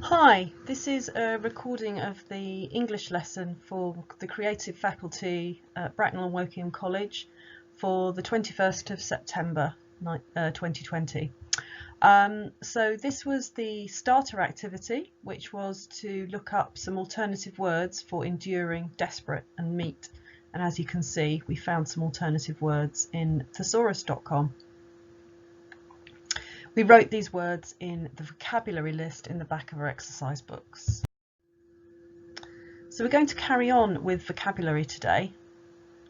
Hi, this is a recording of the English lesson for the Creative Faculty at Bracknell and Woking College for the 21st of September 2020. So this was the starter activity, which was to look up some alternative words for enduring, desperate and meet. And as you can see, we found some alternative words in thesaurus.com. We wrote these words in the vocabulary list in the back of our exercise books. So we're going to carry on with vocabulary today,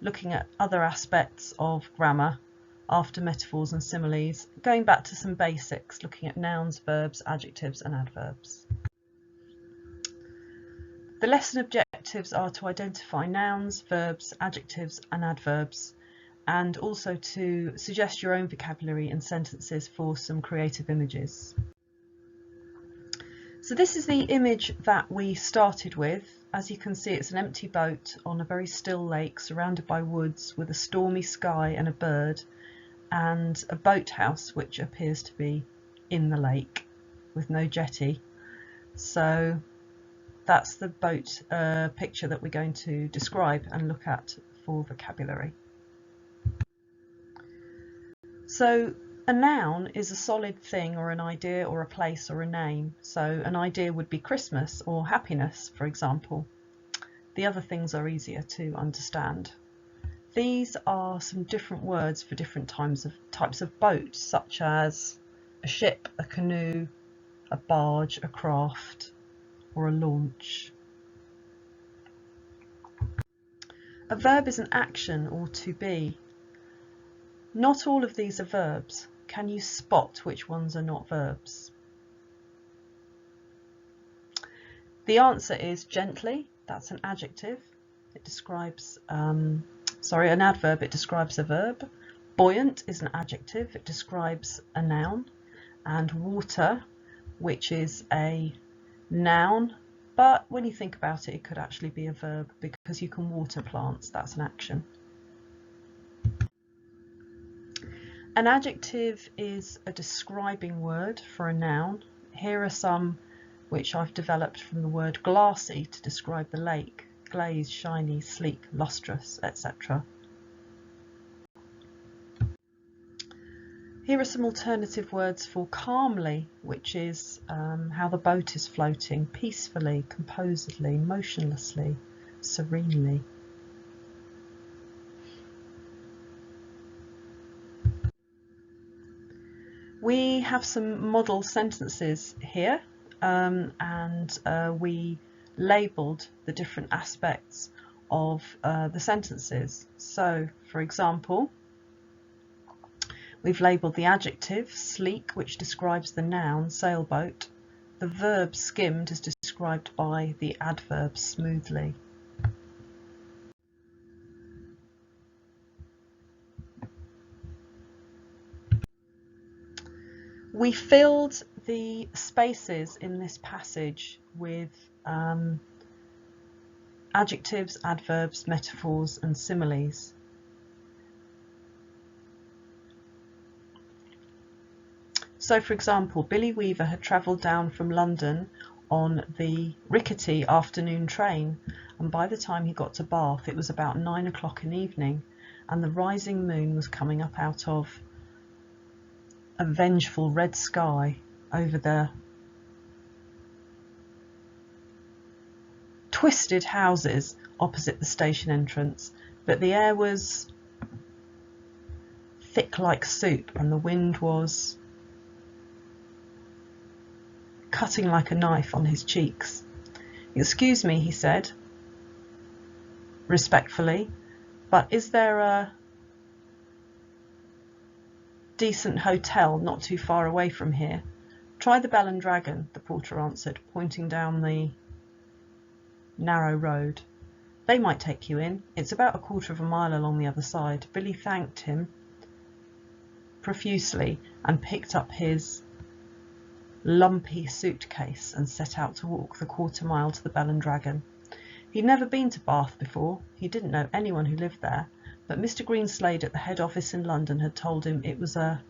looking at other aspects of grammar after metaphors and similes, going back to some basics, looking at nouns, verbs, adjectives and adverbs. The lesson objectives are to identify nouns, verbs, adjectives and adverbs, and also to suggest your own vocabulary and sentences for some creative images. So this is the image that we started with. As you can see, it's an empty boat on a very still lake surrounded by woods with a stormy sky and a bird and a boathouse which appears to be in the lake with no jetty. So that's the boat picture that we're going to describe and look at for vocabulary. So a noun is a solid thing or an idea or a place or a name. So an idea would be Christmas or happiness, for example. The other things are easier to understand. These are some different words for different types of boats, such as a ship, a canoe, a barge, a craft, or a launch. A verb is an action or to be. Not all of these are verbs. Can you spot which ones are not verbs? The answer is gently. That's an adjective. It describes, an adverb. It describes a verb. Buoyant is an adjective. It describes a noun. And water, which is a noun, but when you think about it, it could actually be a verb because you can water plants. That's an action. An adjective is a describing word for a noun. Here are some which I've developed from the word glassy to describe the lake: glazed, shiny, sleek, lustrous, etc. Here are some alternative words for calmly, which is how the boat is floating: peacefully, composedly, motionlessly, serenely. We have some model sentences here, and we labelled the different aspects of the sentences. So, for example, we've labelled the adjective sleek, which describes the noun sailboat. The verb skimmed is described by the adverb smoothly. We filled the spaces in this passage with adjectives, adverbs, metaphors and similes. So, for example, Billy Weaver had travelled down from London on the rickety afternoon train, and by the time he got to Bath it was about 9 o'clock in the evening, and the rising moon was coming up out of a vengeful red sky over the twisted houses opposite the station entrance, but the air was thick like soup and the wind was cutting like a knife on his cheeks. "Excuse me," he said respectfully, "but is there a decent hotel not too far away from here?" "Try the Bell and Dragon," the porter answered, pointing down the narrow road. "They might take you in. It's about a quarter of a mile along the other side." Billy thanked him profusely and picked up his lumpy suitcase and set out to walk the quarter mile to the Bell and Dragon. He'd never been to Bath before. He didn't know anyone who lived there, but Mr. Greenslade at the head office in London had told him it was a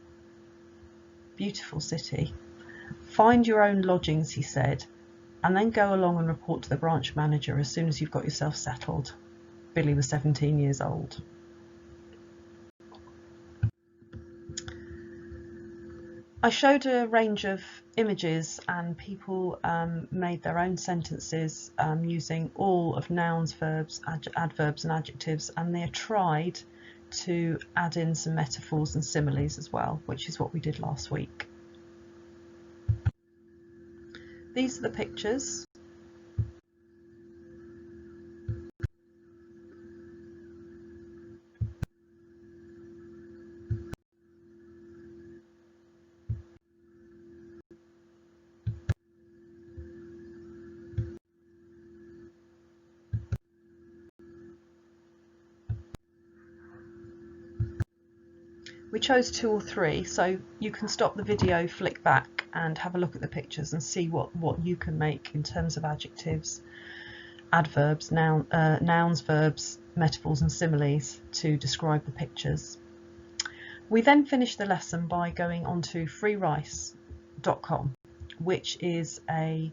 beautiful city. "Find your own lodgings," he said, and then go along and report to the branch manager as soon as you've got yourself settled. Billy was 17 years old. I showed a range of images and people made their own sentences using all of nouns, verbs, adverbs and adjectives, and they tried to add in some metaphors and similes as well, which is what we did last week. These are the pictures. We chose 2 or 3, so you can stop the video, flick back and have a look at the pictures and see what you can make in terms of adjectives, adverbs, nouns, verbs, metaphors and similes to describe the pictures. We then finished the lesson by going on to freerice.com, which is a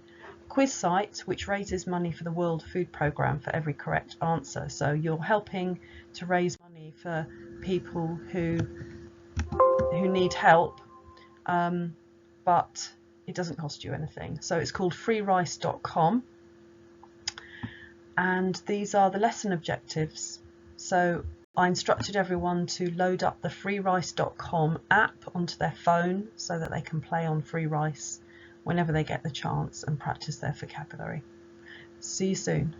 quiz site which raises money for the World Food Programme for every correct answer. So you're helping to raise money for people who need help, but it doesn't cost you anything. So it's called freerice.com, and these are the lesson objectives. So I instructed everyone to load up the freerice.com app onto their phone so that they can play on FreeRice whenever they get the chance and practice their vocabulary. See you soon.